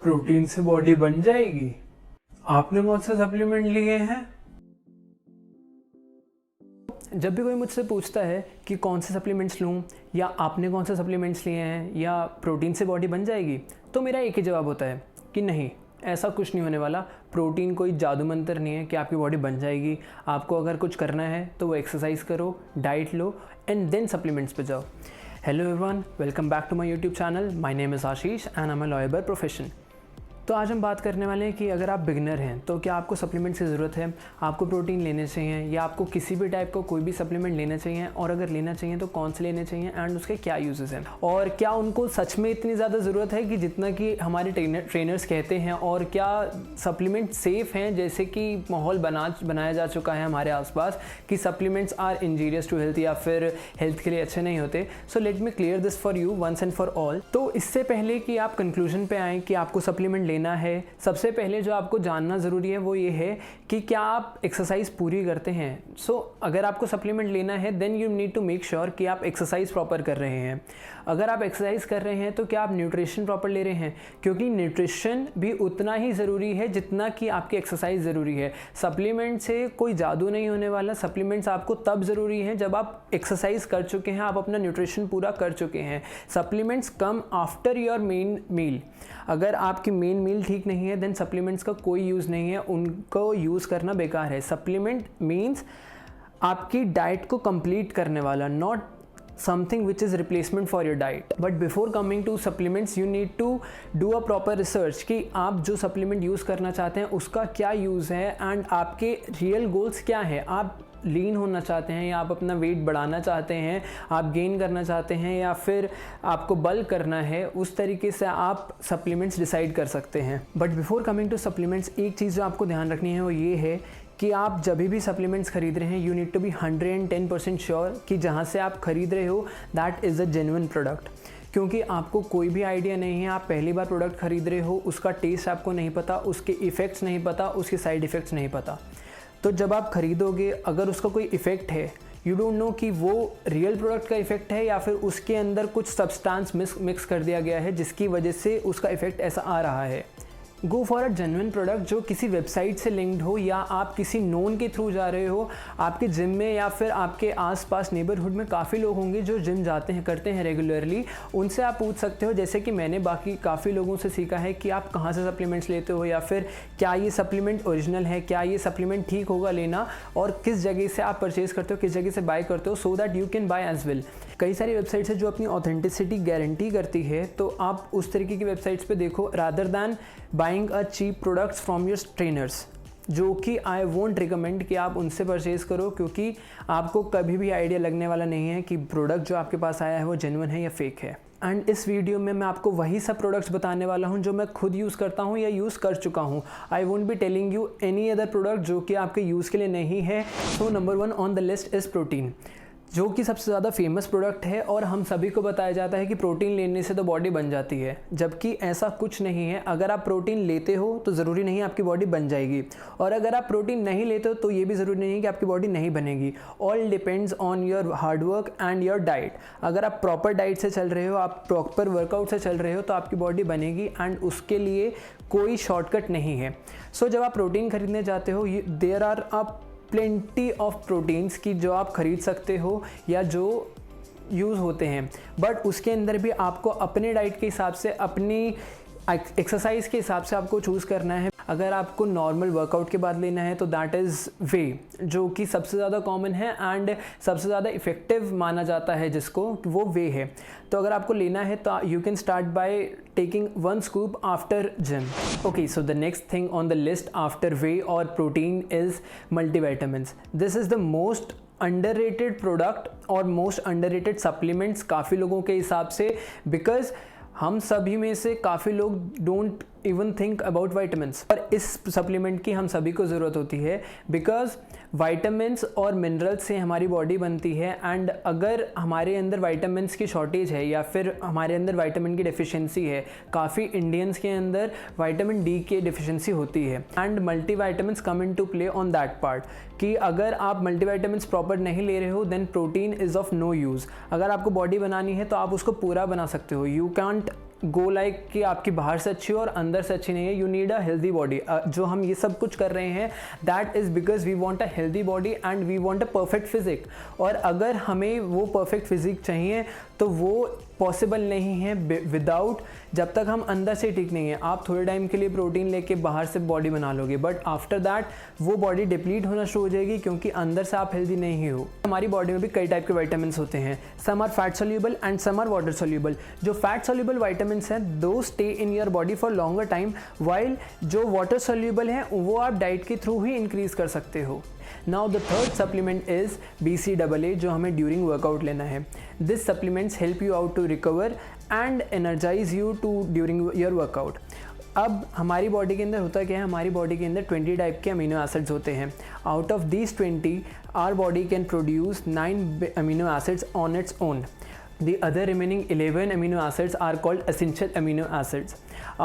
Protein से body बन जाएगी? आपने कौन से सप्लीमेंट लिए हैं? जब भी कोई मुझसे पूछता है कि कौन से सप्लीमेंट्स लूँ या आपने कौन से सप्लीमेंट्स लिए हैं या प्रोटीन से बॉडी बन जाएगी, तो मेरा एक ही जवाब होता है कि नहीं, ऐसा कुछ नहीं होने वाला। प्रोटीन कोई जादू मंत्र नहीं है कि आपकी बॉडी बन जाएगी। आपको अगर कुछ करना है तो वो एक्सरसाइज करो, डाइट लो एंड देन सप्लीमेंट्स पे जाओ। Hello everyone, welcome back to my YouTube channel. My name is Ashish and I am a lawyer by profession. तो आज हम बात करने वाले हैं कि अगर आप बिगनर हैं तो क्या आपको सप्लीमेंट्स की ज़रूरत है, आपको प्रोटीन लेने चाहिए या आपको किसी भी टाइप का कोई भी सप्लीमेंट लेना चाहिए, और अगर लेना चाहिए तो कौन से लेने चाहिए एंड उसके क्या यूजेस हैं, और क्या उनको सच में इतनी ज़्यादा ज़रूरत है कि जितना कि हमारे ट्रेनर्स कहते हैं, और क्या सप्लीमेंट सेफ़ हैं जैसे कि माहौल बनाया जा चुका है हमारे आसपास कि supplements are injurious to health या फिर हेल्थ के लिए अच्छे नहीं होते। So let me clear this for you once and for all. तो इससे पहले कि आप कंक्लूजन पे आएँ कि आपको सप्लीमेंट लेना है, सबसे पहले जो आपको जानना ज़रूरी है वो ये है कि क्या आप एक्सरसाइज पूरी करते हैं। अगर आपको सप्लीमेंट लेना है then you need to make sure कि आप एक्सरसाइज प्रॉपर कर रहे हैं। अगर आप एक्सरसाइज कर रहे हैं तो क्या आप न्यूट्रिशन प्रॉपर ले रहे हैं, क्योंकि न्यूट्रिशन भी उतना ही ज़रूरी है जितना कि आपकी एक्सरसाइज ज़रूरी है। सप्लीमेंट से कोई जादू नहीं होने वाला। सप्लीमेंट्स आपको तब ज़रूरी हैं जब आप एक्सरसाइज कर चुके हैं, आप अपना न्यूट्रिशन पूरा कर चुके हैं। Supplements come after your main meal. अगर आपकी मेन मील ठीक नहीं है देन सप्लीमेंट्स का कोई यूज़ नहीं है, उनको यूज़ करना बेकार है। सप्लीमेंट मीन्स आपकी डाइट को कंप्लीट करने वाला, not something which is replacement for your diet. But before coming to supplements you need to do a proper research कि आप जो supplement यूज़ करना चाहते हैं उसका क्या यूज़ है एंड आपके रियल गोल्स क्या है। आप लीन होना चाहते हैं या आप अपना वेट बढ़ाना चाहते हैं, आप गेन करना चाहते हैं या फिर आपको बल्क करना है, उस तरीके से आप सप्लीमेंट्स डिसाइड कर सकते हैं। But before coming to supplements एक चीज़ जो आपको ध्यान रखनी है वो ये है कि आप जब भी सप्लीमेंट्स खरीद रहे हैं you need to be 110% sure कि जहाँ से आप खरीद रहे हो that is a genuine product. क्योंकि आपको कोई भी आइडिया नहीं है, आप पहली बार प्रोडक्ट खरीद रहे हो, उसका टेस्ट आपको नहीं पता, उसके इफ़ेक्ट्स नहीं पता, उसके साइड इफ़ेक्ट्स नहीं पता। तो जब आप खरीदोगे अगर उसका कोई इफ़ेक्ट है, यू डोंट नो कि वो रियल प्रोडक्ट का इफ़ेक्ट है या फिर उसके अंदर कुछ सब्सटेंस मिक्स कर दिया गया है जिसकी वजह से उसका इफ़ेक्ट ऐसा आ रहा है। Go for a genuine product जो किसी वेबसाइट से लिंक्ड हो या आप किसी नोन के थ्रू जा रहे हो। आपके जिम में या फिर आपके आसपास नेबरहुड में काफ़ी लोग होंगे जो जिम जाते हैं, करते हैं रेगुलरली, उनसे आप पूछ सकते हो। जैसे कि मैंने बाकी काफ़ी लोगों से सीखा है कि आप कहाँ से सप्लीमेंट्स लेते हो या फिर क्या ये सप्लीमेंट ओरिजिनल है, क्या ये सप्लीमेंट ठीक होगा लेना, और किस जगह से आप परचेज़ करते हो, किस जगह से बाय करते हो, so that you can buy as well. कई सारी वेबसाइट्स है जो अपनी ऑथेंटिसिटी गारंटी करती है, तो आप उस तरीके की वेबसाइट्स पे देखो rather than buying a cheap products from your trainers, जो कि आई वोंट रिकमेंड कि आप उनसे परचेज़ करो, क्योंकि आपको कभी भी आइडिया लगने वाला नहीं है कि प्रोडक्ट जो आपके पास आया है वो जेन्युइन है या फेक है। एंड इस वीडियो में मैं आपको वही सब प्रोडक्ट्स बताने वाला हूँ जो मैं खुद यूज़ करता हूँ या यूज़ कर चुका हूँ। I won't be telling you any other product जो कि आपके यूज़ के लिए नहीं है। So number 1 on the list is protein, जो कि सबसे ज़्यादा फेमस प्रोडक्ट है और हम सभी को बताया जाता है कि प्रोटीन लेने से तो बॉडी बन जाती है, जबकि ऐसा कुछ नहीं है। अगर आप प्रोटीन लेते हो तो ज़रूरी नहीं आपकी बॉडी बन जाएगी, और अगर आप प्रोटीन नहीं लेते हो तो ये भी ज़रूरी नहीं है कि आपकी बॉडी नहीं बनेगी। All depends on your hard work and your diet. अगर आप प्रॉपर डाइट से चल रहे हो, आप प्रॉपर वर्कआउट से चल रहे हो, तो आपकी बॉडी बनेगी एंड उसके लिए कोई शॉर्टकट नहीं है। सो जब आप प्रोटीन खरीदने जाते हो there are plenty of proteins की जो आप खरीद सकते हो या जो यूज़ होते हैं, बट उसके अंदर भी आपको अपने डाइट के हिसाब से, अपनी एक्सरसाइज के हिसाब से आपको चूज़ करना है। अगर आपको नॉर्मल वर्कआउट के बाद लेना है तो दैट इज़ वे, जो कि सबसे ज़्यादा कॉमन है एंड सबसे ज़्यादा इफ़ेक्टिव माना जाता है, जिसको वो वे है। तो अगर आपको लेना है तो you can start by taking 1 scoop after gym. Okay, so the next thing on the list after whey और protein is multivitamins. This is the most underrated product और मोस्ट अंडररेटेड सप्लीमेंट्स काफ़ी लोगों के हिसाब से, बिकॉज हम सभी में से काफ़ी लोग don't even think about vitamins, और इस सप्लीमेंट की हम सभी को ज़रूरत होती है, बिकॉज वाइटामिन्स और मिनरल्स से हमारी बॉडी बनती है। एंड अगर हमारे अंदर वाइटामिन्स की शॉर्टेज है या फिर हमारे अंदर वाइटामिन की डेफिशिएंसी है, काफ़ी इंडियंस के अंदर विटामिन डी की डेफिशिएंसी होती है, and multivitamins come into play on that part, कि अगर आप मल्टीविटामिन्स प्रॉपर नहीं ले रहे हो then protein is of no use. अगर आपको बॉडी बनानी है तो आप उसको पूरा बना सकते हो, यू कैंट गो लाइक कि आपकी बाहर से अच्छी हो और अंदर से अच्छी नहीं है. You need a healthy body. जो हम ये सब कुछ कर रहे हैं that is because we want a healthy body and we want a perfect physique. और अगर हमें वो परफेक्ट फिजिक चाहिए तो वो पॉसिबल नहीं है विदाउट, जब तक हम अंदर से ठीक नहीं है. आप थोड़े टाइम के लिए प्रोटीन लेके बाहर से बॉडी बना लोगे बट आफ्टर दैट वो बॉडी डिप्लीट होना शुरू हो जाएगी क्योंकि अंदर से आप हेल्दी नहीं हो. हमारी बॉडी में भी कई टाइप के विटामिन होते हैं. Some are fat soluble and some are water soluble. जो फैट सोल्यूबल विटामिन हैं do stay in your body for longer time, while जो वाटर सोल्यूबल हैं वो आप डाइट के थ्रू ही इंक्रीज कर सकते हो. Now the third supplement is BCAA जो हमें ड्यूरिंग वर्कआउट लेना है. This supplements help you out to recover and energize you to during your workout. अब हमारी बॉडी के अंदर होता क्या है, हमारी बॉडी के अंदर 20 टाइप के अमीनो एसिड्स होते हैं. Out of these 20 our body can produce 9 amino acids on its own. The other remaining 11 amino acids are called essential amino acids.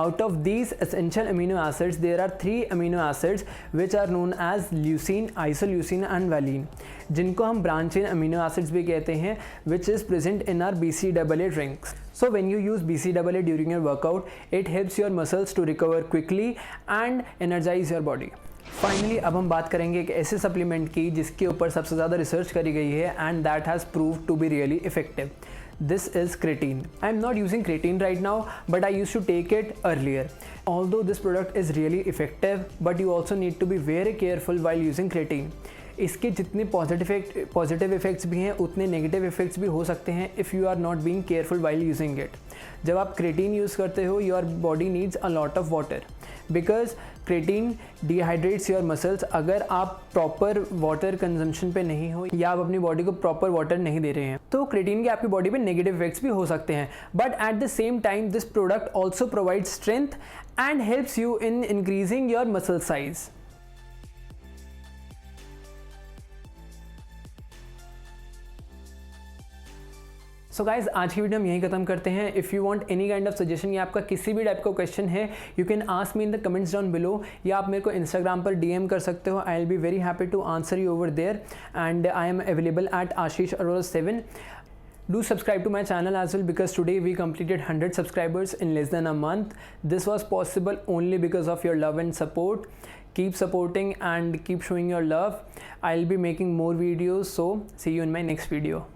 Out of these essential amino acids, there are 3 amino acids which are known as leucine, isoleucine and valine, जिनको हम branch chain amino acids भी कहते हैं, which is present in our BCAA drinks. So when you use BCAA during your workout, it helps your muscles to recover quickly and energize your body. Finally अब हम बात करेंगे एक ऐसे supplement की जिसके ऊपर सबसे ज़्यादा रिसर्च करी गई है and that has proved to be really effective. This is creatine. I am not using creatine right now, but I used to take it earlier. Although this product is really effective, but you also need to be very careful while using creatine. इसके जितने positive effects भी हैं उतने negative effects भी हो सकते हैं if you are not being careful while using it. जब आप क्रेटीन यूज़ करते हो your body needs a lot of water because creatine dehydrates your muscles. अगर आप प्रॉपर वाटर कंजम्पशन पे नहीं हो या आप अपनी बॉडी को प्रॉपर वाटर नहीं दे रहे हैं तो क्रेटीन के आपकी बॉडी पे नेगेटिव इफेक्ट्स भी हो सकते हैं. But at the same time this product also provide strength and helps you in increasing your muscle size. So guys आज की वीडियो हम यहीं खत्म करते हैं. If you want any kind of suggestion या आपका किसी भी टाइप का क्वेश्चन है you can ask me in the comments down below, या आप मेरे को इंस्टाग्राम पर DM कर सकते हो. I will be very happy to answer you over there and I am available at Ashish Arora 7. Do subscribe to my channel as well because today we completed 100 subscribers in less than a month. This was possible only because of your love and support. Keep supporting and keep showing your love. I'll be making more videos, so see you in my next video.